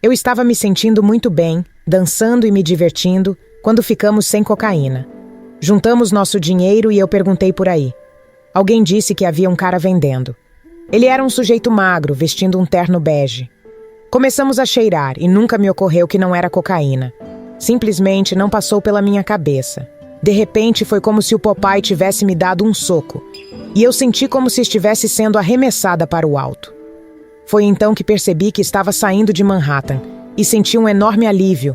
Eu estava me sentindo muito bem, dançando e me divertindo, quando ficamos sem cocaína. Juntamos nosso dinheiro e eu perguntei por aí. Alguém disse que havia um cara vendendo. Ele era um sujeito magro, vestindo um terno bege. Começamos a cheirar e nunca me ocorreu que não era cocaína. Simplesmente não passou pela minha cabeça. De repente foi como se o Popeye tivesse me dado um soco, e eu senti como se estivesse sendo arremessada para o alto. Foi então que percebi que estava saindo de Manhattan e senti um enorme alívio,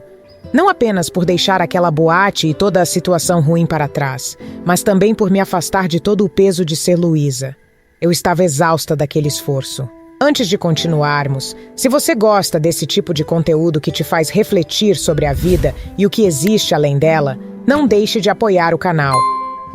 não apenas por deixar aquela boate e toda a situação ruim para trás, mas também por me afastar de todo o peso de ser Luísa. Eu estava exausta daquele esforço. Antes de continuarmos, se você gosta desse tipo de conteúdo que te faz refletir sobre a vida e o que existe além dela, não deixe de apoiar o canal.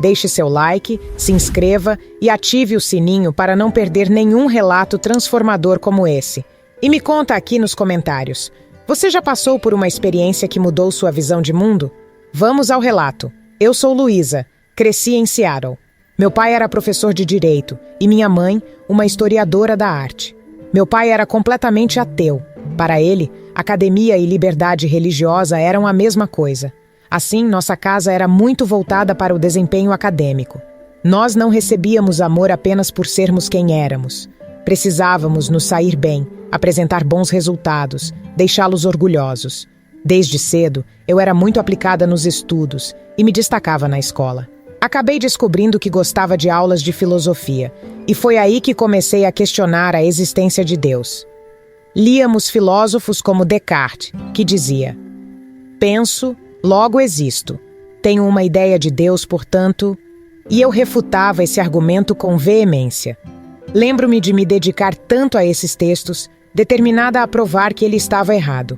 Deixe seu like, se inscreva e ative o sininho para não perder nenhum relato transformador como esse. E me conta aqui nos comentários. Você já passou por uma experiência que mudou sua visão de mundo? Vamos ao relato. Eu sou Luísa, cresci em Seattle. Meu pai era professor de direito e minha mãe, uma historiadora da arte. Meu pai era completamente ateu. Para ele, academia e liberdade religiosa eram a mesma coisa. Assim, nossa casa era muito voltada para o desempenho acadêmico. Nós não recebíamos amor apenas por sermos quem éramos. Precisávamos nos sair bem, apresentar bons resultados, deixá-los orgulhosos. Desde cedo, eu era muito aplicada nos estudos e me destacava na escola. Acabei descobrindo que gostava de aulas de filosofia, e foi aí que comecei a questionar a existência de Deus. Líamos filósofos como Descartes, que dizia: penso, logo existo. Tenho uma ideia de Deus, portanto... E eu refutava esse argumento com veemência. Lembro-me de me dedicar tanto a esses textos, determinada a provar que ele estava errado.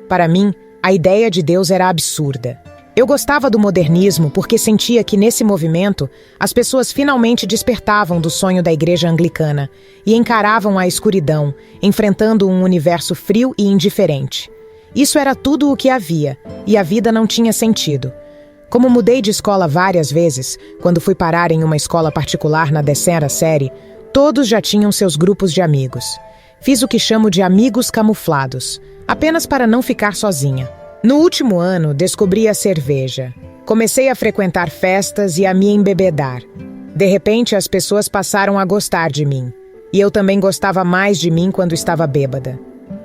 Para mim, a ideia de Deus era absurda. Eu gostava do modernismo porque sentia que nesse movimento as pessoas finalmente despertavam do sonho da igreja anglicana e encaravam a escuridão, enfrentando um universo frio e indiferente. Isso era tudo o que havia, e a vida não tinha sentido. Como mudei de escola várias vezes, quando fui parar em uma escola particular na 10ª série, todos já tinham seus grupos de amigos. Fiz o que chamo de amigos camuflados, apenas para não ficar sozinha. No último ano, descobri a cerveja. Comecei a frequentar festas e a me embebedar. De repente, as pessoas passaram a gostar de mim. E eu também gostava mais de mim quando estava bêbada.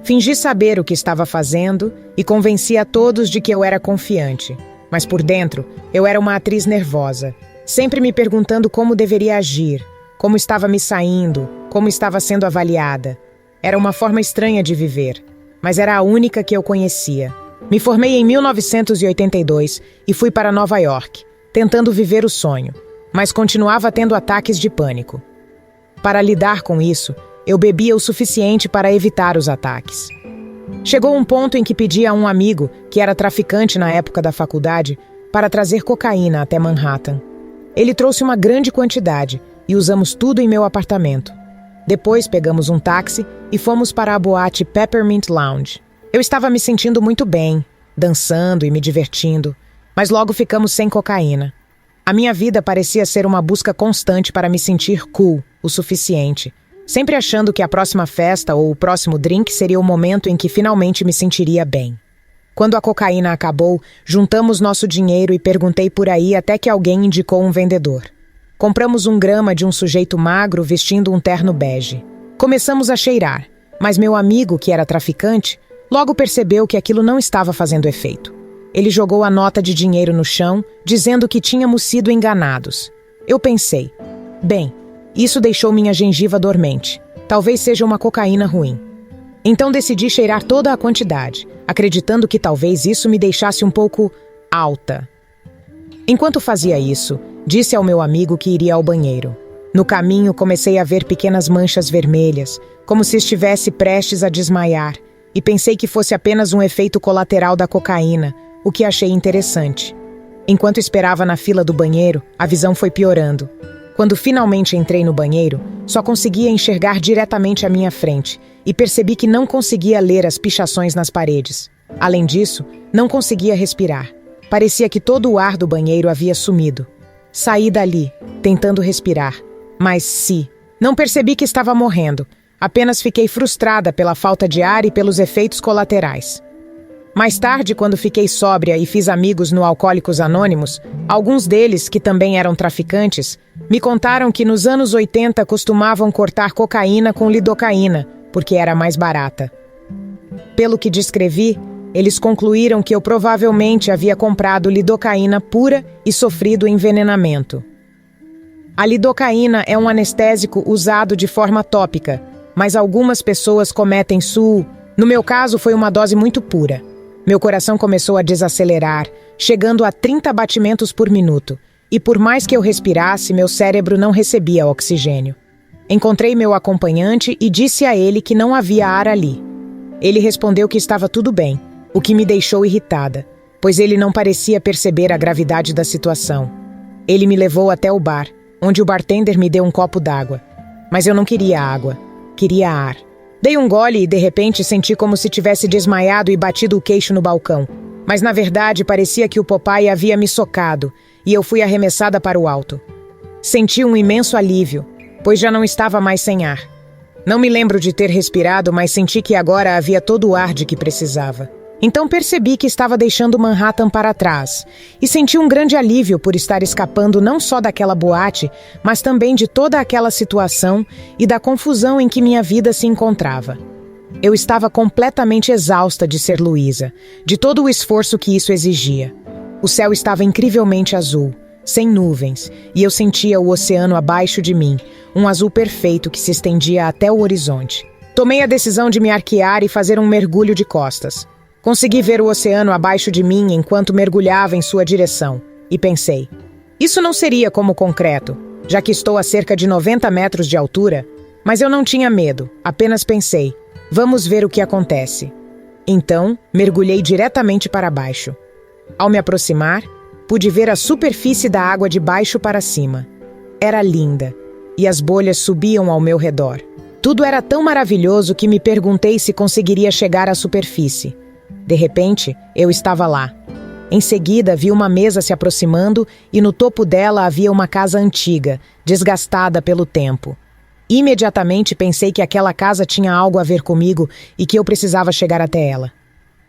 Fingi saber o que estava fazendo e convenci a todos de que eu era confiante. Mas por dentro, eu era uma atriz nervosa, sempre me perguntando como deveria agir, como estava me saindo, como estava sendo avaliada. Era uma forma estranha de viver, mas era a única que eu conhecia. Me formei em 1982 e fui para Nova York, tentando viver o sonho, mas continuava tendo ataques de pânico. Para lidar com isso, eu bebia o suficiente para evitar os ataques. Chegou um ponto em que pedi a um amigo, que era traficante na época da faculdade, para trazer cocaína até Manhattan. Ele trouxe uma grande quantidade e usamos tudo em meu apartamento. Depois pegamos um táxi e fomos para a boate Peppermint Lounge. Eu estava me sentindo muito bem, dançando e me divertindo, mas logo ficamos sem cocaína. A minha vida parecia ser uma busca constante para me sentir cool o suficiente, sempre achando que a próxima festa ou o próximo drink seria o momento em que finalmente me sentiria bem. Quando a cocaína acabou, juntamos nosso dinheiro e perguntei por aí até que alguém indicou um vendedor. Compramos 1 grama de um sujeito magro vestindo um terno bege. Começamos a cheirar, mas meu amigo, que era traficante, logo percebeu que aquilo não estava fazendo efeito. Ele jogou a nota de dinheiro no chão, dizendo que tínhamos sido enganados. Eu pensei, bem, isso deixou minha gengiva dormente. Talvez seja uma cocaína ruim. Então decidi cheirar toda a quantidade, acreditando que talvez isso me deixasse um pouco alta. Enquanto fazia isso, disse ao meu amigo que iria ao banheiro. No caminho, comecei a ver pequenas manchas vermelhas, como se estivesse prestes a desmaiar, e pensei que fosse apenas um efeito colateral da cocaína, o que achei interessante. Enquanto esperava na fila do banheiro, a visão foi piorando. Quando finalmente entrei no banheiro, só conseguia enxergar diretamente à minha frente e percebi que não conseguia ler as pichações nas paredes. Além disso, não conseguia respirar. Parecia que todo o ar do banheiro havia sumido. Saí dali, tentando respirar. Mas não percebi que estava morrendo. Apenas fiquei frustrada pela falta de ar e pelos efeitos colaterais. Mais tarde, quando fiquei sóbria e fiz amigos no Alcoólicos Anônimos, alguns deles, que também eram traficantes, me contaram que nos anos 80 costumavam cortar cocaína com lidocaína, porque era mais barata. Pelo que descrevi, eles concluíram que eu provavelmente havia comprado lidocaína pura e sofrido envenenamento. A lidocaína é um anestésico usado de forma tópica, mas algumas pessoas cometem No meu caso, foi uma dose muito pura. Meu coração começou a desacelerar, chegando a 30 batimentos por minuto, e por mais que eu respirasse, meu cérebro não recebia oxigênio. Encontrei meu acompanhante e disse a ele que não havia ar ali. Ele respondeu que estava tudo bem, o que me deixou irritada, pois ele não parecia perceber a gravidade da situação. Ele me levou até o bar, onde o bartender me deu um copo d'água. Mas eu não queria água, queria ar. Dei um gole e, de repente, senti como se tivesse desmaiado e batido o queixo no balcão. Mas, na verdade, parecia que o Popeye havia me socado, e eu fui arremessada para o alto. Senti um imenso alívio, pois já não estava mais sem ar. Não me lembro de ter respirado, mas senti que agora havia todo o ar de que precisava. Então percebi que estava deixando Manhattan para trás, e senti um grande alívio por estar escapando não só daquela boate, mas também de toda aquela situação e da confusão em que minha vida se encontrava. Eu estava completamente exausta de ser Luísa, de todo o esforço que isso exigia. O céu estava incrivelmente azul, sem nuvens, e eu sentia o oceano abaixo de mim, um azul perfeito que se estendia até o horizonte. Tomei a decisão de me arquear e fazer um mergulho de costas. Consegui ver o oceano abaixo de mim enquanto mergulhava em sua direção, e pensei, isso não seria como concreto, já que estou a cerca de 90 metros de altura, mas eu não tinha medo, apenas pensei, vamos ver o que acontece. Então, mergulhei diretamente para baixo. Ao me aproximar, pude ver a superfície da água de baixo para cima. Era linda, e as bolhas subiam ao meu redor. Tudo era tão maravilhoso que me perguntei se conseguiria chegar à superfície. De repente, eu estava lá. Em seguida, vi uma mesa se aproximando e no topo dela havia uma casa antiga, desgastada pelo tempo. Imediatamente pensei que aquela casa tinha algo a ver comigo e que eu precisava chegar até ela.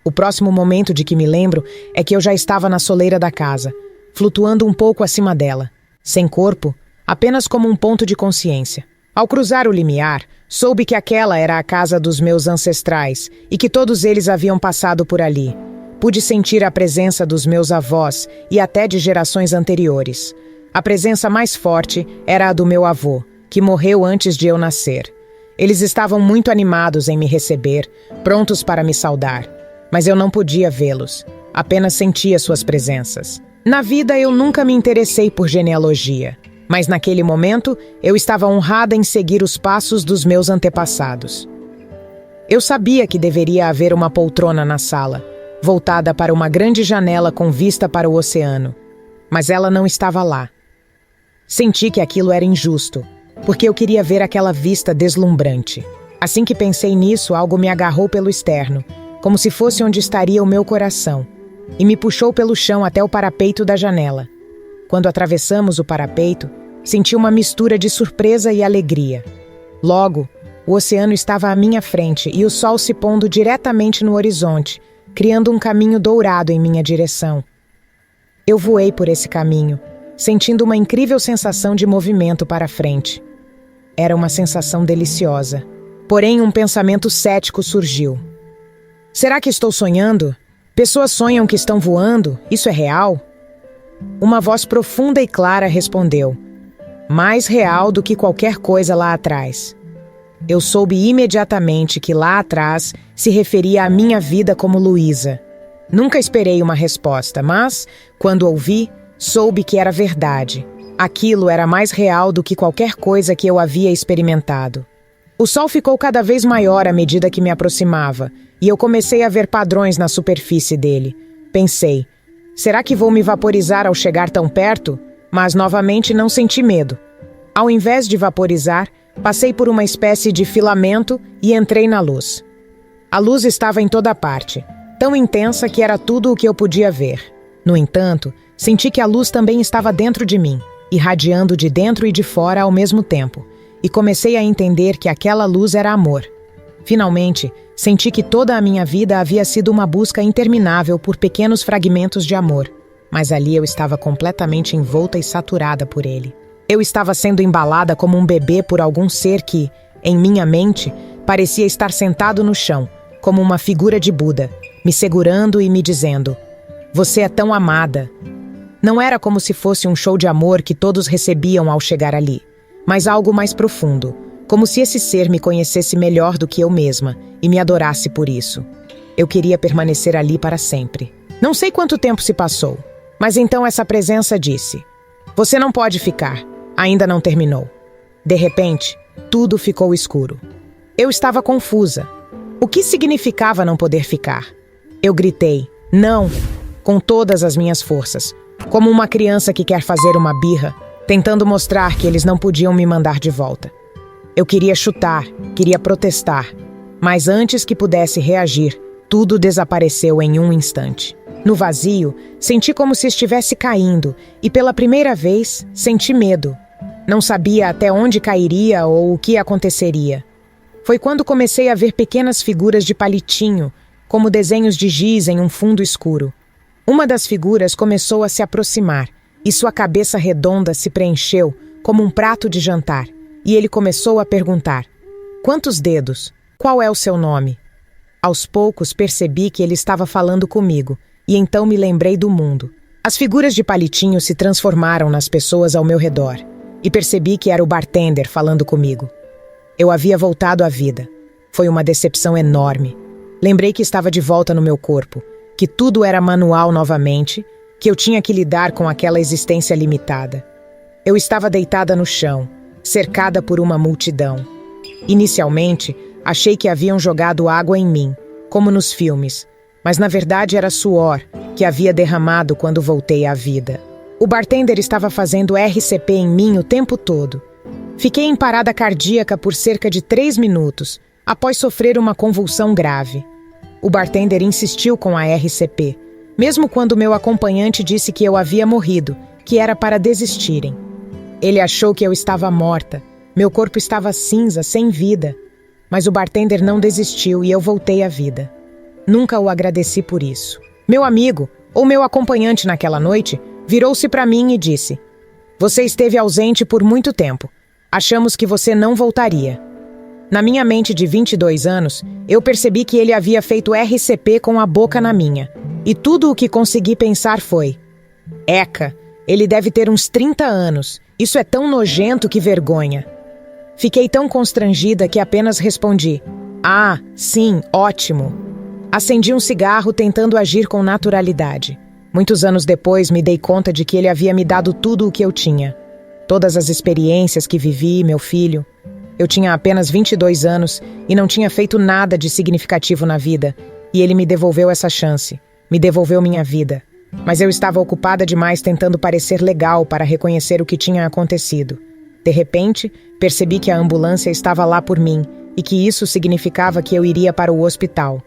O próximo momento de que me lembro é que eu já estava na soleira da casa, flutuando um pouco acima dela, sem corpo, apenas como um ponto de consciência. Ao cruzar o limiar, soube que aquela era a casa dos meus ancestrais e que todos eles haviam passado por ali. Pude sentir a presença dos meus avós e até de gerações anteriores. A presença mais forte era a do meu avô, que morreu antes de eu nascer. Eles estavam muito animados em me receber, prontos para me saudar. Mas eu não podia vê-los, apenas sentia suas presenças. Na vida eu nunca me interessei por genealogia. Mas naquele momento, eu estava honrada em seguir os passos dos meus antepassados. Eu sabia que deveria haver uma poltrona na sala, voltada para uma grande janela com vista para o oceano. Mas ela não estava lá. Senti que aquilo era injusto, porque eu queria ver aquela vista deslumbrante. Assim que pensei nisso, algo me agarrou pelo externo, como se fosse onde estaria o meu coração, e me puxou pelo chão até o parapeito da janela. Quando atravessamos o parapeito, senti uma mistura de surpresa e alegria. Logo, o oceano estava à minha frente e o sol se pondo diretamente no horizonte, criando um caminho dourado em minha direção. Eu voei por esse caminho, sentindo uma incrível sensação de movimento para frente. Era uma sensação deliciosa. Porém, um pensamento cético surgiu. Será que estou sonhando? Pessoas sonham que estão voando? Isso é real? Uma voz profunda e clara respondeu, mais real do que qualquer coisa lá atrás. Eu soube imediatamente que lá atrás se referia à minha vida como Luísa. Nunca esperei uma resposta, mas, quando ouvi, soube que era verdade. Aquilo era mais real do que qualquer coisa que eu havia experimentado. O sol ficou cada vez maior à medida que me aproximava, e eu comecei a ver padrões na superfície dele. Pensei, será que vou me vaporizar ao chegar tão perto? Mas novamente não senti medo. Ao invés de vaporizar, passei por uma espécie de filamento e entrei na luz. A luz estava em toda parte, tão intensa que era tudo o que eu podia ver. No entanto, senti que a luz também estava dentro de mim, irradiando de dentro e de fora ao mesmo tempo. e comecei a entender que aquela luz era amor. Finalmente, senti que toda a minha vida havia sido uma busca interminável por pequenos fragmentos de amor, mas ali eu estava completamente envolta e saturada por ele. Eu estava sendo embalada como um bebê por algum ser que, em minha mente, parecia estar sentado no chão, como uma figura de Buda, me segurando e me dizendo: "Você é tão amada." Não era como se fosse um show de amor que todos recebiam ao chegar ali, mas algo mais profundo, como se esse ser me conhecesse melhor do que eu mesma e me adorasse por isso. Eu queria permanecer ali para sempre. Não sei quanto tempo se passou, mas então essa presença disse: "Você não pode ficar, ainda não terminou." De repente, tudo ficou escuro. Eu estava confusa. O que significava não poder ficar? Eu gritei: "Não!" com todas as minhas forças, como uma criança que quer fazer uma birra, tentando mostrar que eles não podiam me mandar de volta. Eu queria chutar, queria protestar, mas antes que pudesse reagir, tudo desapareceu em um instante. No vazio, senti como se estivesse caindo e, pela primeira vez, senti medo. Não sabia até onde cairia ou o que aconteceria. Foi quando comecei a ver pequenas figuras de palitinho, como desenhos de giz em um fundo escuro. Uma das figuras começou a se aproximar e sua cabeça redonda se preencheu como um prato de jantar. E ele começou a perguntar: "Quantos dedos? Qual é o seu nome?" Aos poucos percebi que ele estava falando comigo e então me lembrei do mundo. As figuras de palitinho se transformaram nas pessoas ao meu redor e percebi que era o bartender falando comigo. Eu havia voltado à vida. Foi uma decepção enorme. Lembrei que estava de volta no meu corpo, que tudo era manual novamente, que eu tinha que lidar com aquela existência limitada. Eu estava deitada no chão, cercada por uma multidão. Inicialmente, achei que haviam jogado água em mim, como nos filmes, mas na verdade era suor que havia derramado quando voltei à vida. O bartender estava fazendo RCP em mim o tempo todo. Fiquei em parada cardíaca por cerca de 3 minutos, após sofrer uma convulsão grave. O bartender insistiu com a RCP, mesmo quando meu acompanhante disse que eu havia morrido, que era para desistirem. Ele achou que eu estava morta, meu corpo estava cinza, sem vida. Mas o bartender não desistiu e eu voltei à vida. Nunca o agradeci por isso. Meu amigo, ou meu acompanhante naquela noite, virou-se para mim e disse: "Você esteve ausente por muito tempo. Achamos que você não voltaria." Na minha mente de 22 anos, eu percebi que ele havia feito RCP com a boca na minha. E tudo o que consegui pensar foi: "Eca, ele deve ter uns 30 anos. Isso é tão nojento, que vergonha." Fiquei tão constrangida que apenas respondi: "Ah, sim, ótimo." Acendi um cigarro tentando agir com naturalidade. Muitos anos depois me dei conta de que ele havia me dado tudo o que eu tinha. Todas as experiências que vivi, meu filho. Eu tinha apenas 22 anos e não tinha feito nada de significativo na vida. E ele me devolveu essa chance. Me devolveu minha vida. Mas eu estava ocupada demais tentando parecer legal para reconhecer o que tinha acontecido. De repente, percebi que a ambulância estava lá por mim e que isso significava que eu iria para o hospital.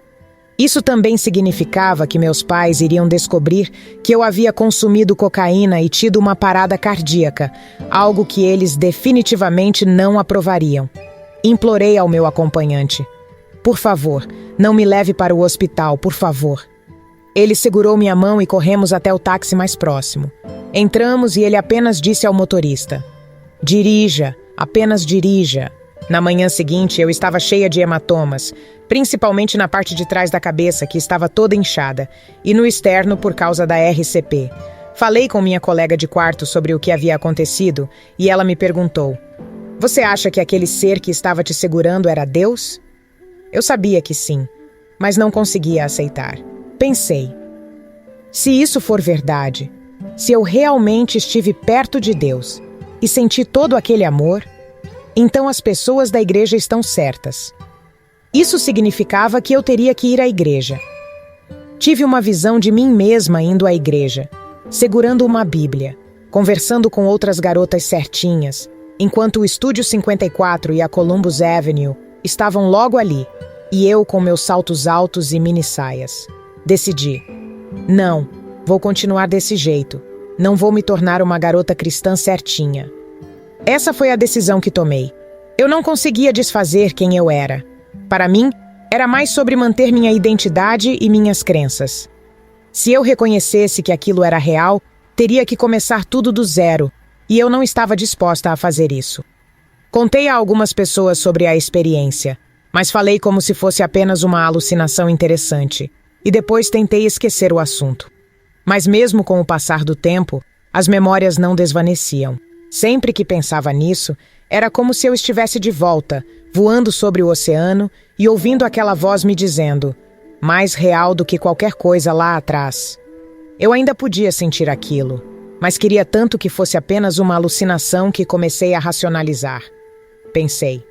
Isso também significava que meus pais iriam descobrir que eu havia consumido cocaína e tido uma parada cardíaca, algo que eles definitivamente não aprovariam. Implorei ao meu acompanhante: "Por favor, não me leve para o hospital, por favor." Ele segurou minha mão e corremos até o táxi mais próximo. Entramos e ele apenas disse ao motorista: "Dirija, apenas dirija." Na manhã seguinte, eu estava cheia de hematomas, principalmente na parte de trás da cabeça, que estava toda inchada, e no externo por causa da RCP. Falei com minha colega de quarto sobre o que havia acontecido e ela me perguntou: "Você acha que aquele ser que estava te segurando era Deus?" Eu sabia que sim, mas não conseguia aceitar. Pensei: se isso for verdade, se eu realmente estive perto de Deus e senti todo aquele amor, então as pessoas da igreja estão certas. Isso significava que eu teria que ir à igreja. Tive uma visão de mim mesma indo à igreja, segurando uma Bíblia, conversando com outras garotas certinhas, enquanto o Estúdio 54 e a Columbus Avenue estavam logo ali, e eu com meus saltos altos e mini-saias. Decidi: não, vou continuar desse jeito. Não vou me tornar uma garota cristã certinha. Essa foi a decisão que tomei. Eu não conseguia desfazer quem eu era. Para mim, era mais sobre manter minha identidade e minhas crenças. Se eu reconhecesse que aquilo era real, teria que começar tudo do zero, e eu não estava disposta a fazer isso. Contei a algumas pessoas sobre a experiência, mas falei como se fosse apenas uma alucinação interessante, e depois tentei esquecer o assunto. Mas mesmo com o passar do tempo, as memórias não desvaneciam. Sempre que pensava nisso, era como se eu estivesse de volta, voando sobre o oceano e ouvindo aquela voz me dizendo: mais real do que qualquer coisa lá atrás. Eu ainda podia sentir aquilo, mas queria tanto que fosse apenas uma alucinação que comecei a racionalizar. Pensei: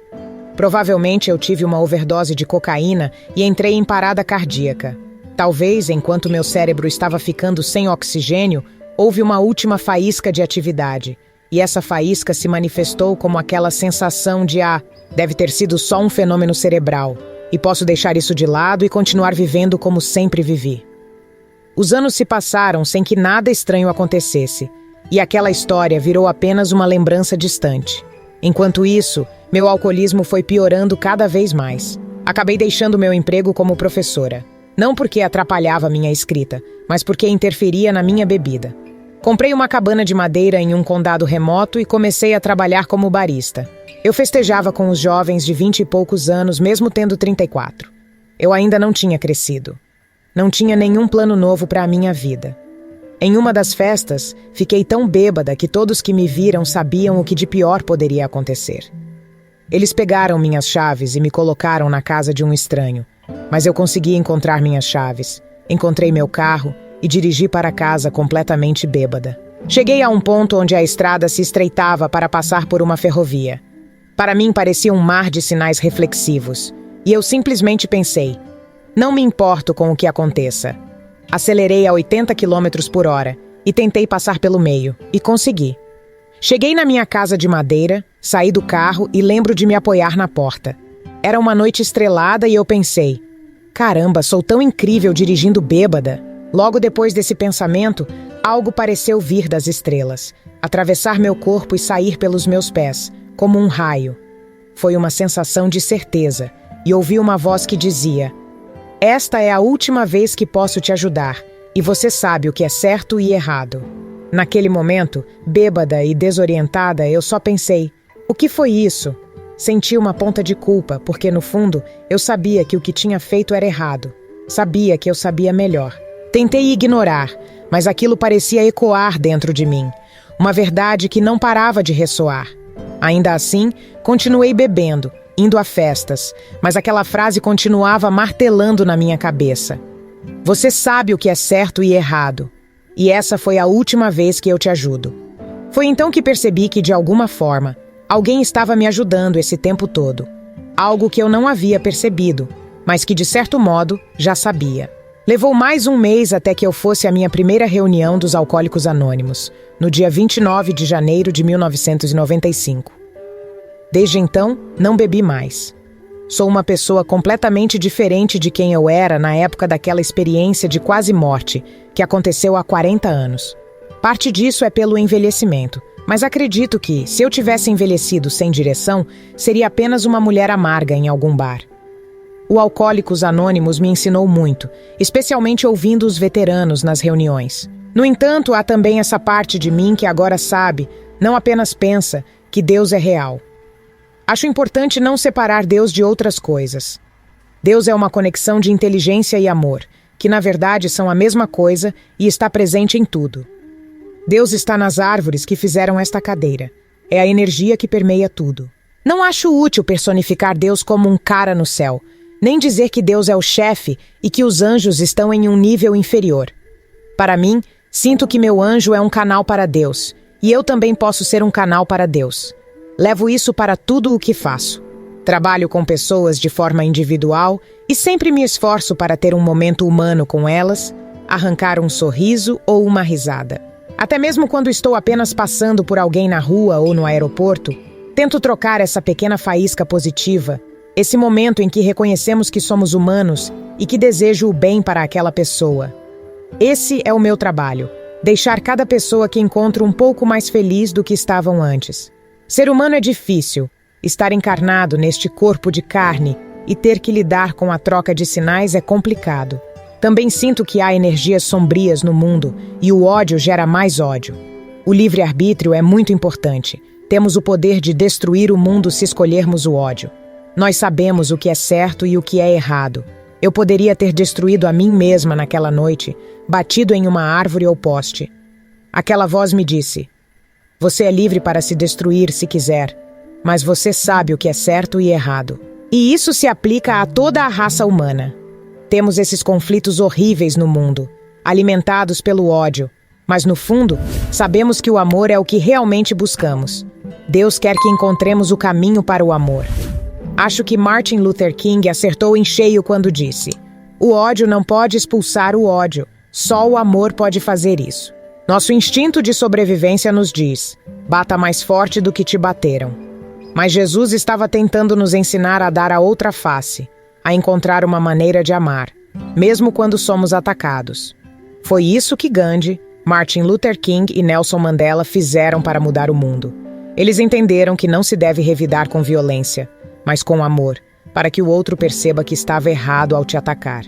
provavelmente eu tive uma overdose de cocaína e entrei em parada cardíaca. Talvez, enquanto meu cérebro estava ficando sem oxigênio, houve uma última faísca de atividade, e essa faísca se manifestou como aquela sensação de deve ter sido só um fenômeno cerebral, e posso deixar isso de lado e continuar vivendo como sempre vivi. Os anos se passaram sem que nada estranho acontecesse, e aquela história virou apenas uma lembrança distante. Enquanto isso, meu alcoolismo foi piorando cada vez mais. Acabei deixando meu emprego como professora. Não porque atrapalhava minha escrita, mas porque interferia na minha bebida. Comprei uma cabana de madeira em um condado remoto e comecei a trabalhar como barista. Eu festejava com os jovens de 20 e poucos anos, mesmo tendo 34. Eu ainda não tinha crescido. Não tinha nenhum plano novo para a minha vida. Em uma das festas, fiquei tão bêbada que todos que me viram sabiam o que de pior poderia acontecer. Eles pegaram minhas chaves e me colocaram na casa de um estranho, mas eu consegui encontrar minhas chaves, encontrei meu carro e dirigi para casa completamente bêbada. Cheguei a um ponto onde a estrada se estreitava para passar por uma ferrovia. Para mim parecia um mar de sinais reflexivos, e eu simplesmente pensei: não me importo com o que aconteça. Acelerei a 80 km por hora e tentei passar pelo meio, e consegui. Cheguei na minha casa de madeira, saí do carro e lembro de me apoiar na porta. Era uma noite estrelada e eu pensei: caramba, sou tão incrível dirigindo bêbada. Logo depois desse pensamento, algo pareceu vir das estrelas, atravessar meu corpo e sair pelos meus pés, como um raio. Foi uma sensação de certeza, e ouvi uma voz que dizia: esta é a última vez que posso te ajudar, e você sabe o que é certo e errado. Naquele momento, bêbada e desorientada, eu só pensei: o que foi isso? Senti uma ponta de culpa, porque no fundo, eu sabia que o que tinha feito era errado. Sabia que eu sabia melhor. Tentei ignorar, mas aquilo parecia ecoar dentro de mim. Uma verdade que não parava de ressoar. Ainda assim, continuei bebendo, indo a festas, mas aquela frase continuava martelando na minha cabeça. Você sabe o que é certo e errado, e essa foi a última vez que eu te ajudo. Foi então que percebi que, de alguma forma, alguém estava me ajudando esse tempo todo. Algo que eu não havia percebido, mas que, de certo modo, já sabia. Levou mais um mês até que eu fosse à minha primeira reunião dos Alcoólicos Anônimos, no dia 29 de janeiro de 1995. Desde então, não bebi mais. Sou uma pessoa completamente diferente de quem eu era na época daquela experiência de quase morte, que aconteceu há 40 anos. Parte disso é pelo envelhecimento, mas acredito que, se eu tivesse envelhecido sem direção, seria apenas uma mulher amarga em algum bar. O Alcoólicos Anônimos me ensinou muito, especialmente ouvindo os veteranos nas reuniões. No entanto, há também essa parte de mim que agora sabe, não apenas pensa, que Deus é real. Acho importante não separar Deus de outras coisas. Deus é uma conexão de inteligência e amor, que na verdade são a mesma coisa e está presente em tudo. Deus está nas árvores que fizeram esta cadeira. É a energia que permeia tudo. Não acho útil personificar Deus como um cara no céu, nem dizer que Deus é o chefe e que os anjos estão em um nível inferior. Para mim, sinto que meu anjo é um canal para Deus, e eu também posso ser um canal para Deus. Levo isso para tudo o que faço. Trabalho com pessoas de forma individual e sempre me esforço para ter um momento humano com elas, arrancar um sorriso ou uma risada. Até mesmo quando estou apenas passando por alguém na rua ou no aeroporto, tento trocar essa pequena faísca positiva, esse momento em que reconhecemos que somos humanos e que desejo o bem para aquela pessoa. Esse é o meu trabalho, deixar cada pessoa que encontro um pouco mais feliz do que estavam antes. Ser humano é difícil, Estar encarnado neste corpo de carne e ter que lidar com a troca de sinais é complicado. Também sinto que há energias sombrias no mundo e o ódio gera mais ódio. O livre-arbítrio é muito importante. Temos o poder de destruir o mundo se escolhermos o ódio. Nós sabemos o que é certo e o que é errado. Eu poderia ter destruído a mim mesma naquela noite, batido em uma árvore ou poste. Aquela voz me disse: você é livre para se destruir se quiser, mas você sabe o que é certo e errado. E isso se aplica a toda a raça humana. Temos esses conflitos horríveis no mundo, alimentados pelo ódio, mas no fundo, sabemos que o amor é o que realmente buscamos. Deus quer que encontremos o caminho para o amor. Acho que Martin Luther King acertou em cheio quando disse: o ódio não pode expulsar o ódio, só o amor pode fazer isso. Nosso instinto de sobrevivência nos diz: bata mais forte do que te bateram. Mas Jesus estava tentando nos ensinar a dar a outra face, a encontrar uma maneira de amar, mesmo quando somos atacados. Foi isso que Gandhi, Martin Luther King e Nelson Mandela fizeram para mudar o mundo. Eles entenderam que não se deve revidar com violência, mas com amor, para que o outro perceba que estava errado ao te atacar.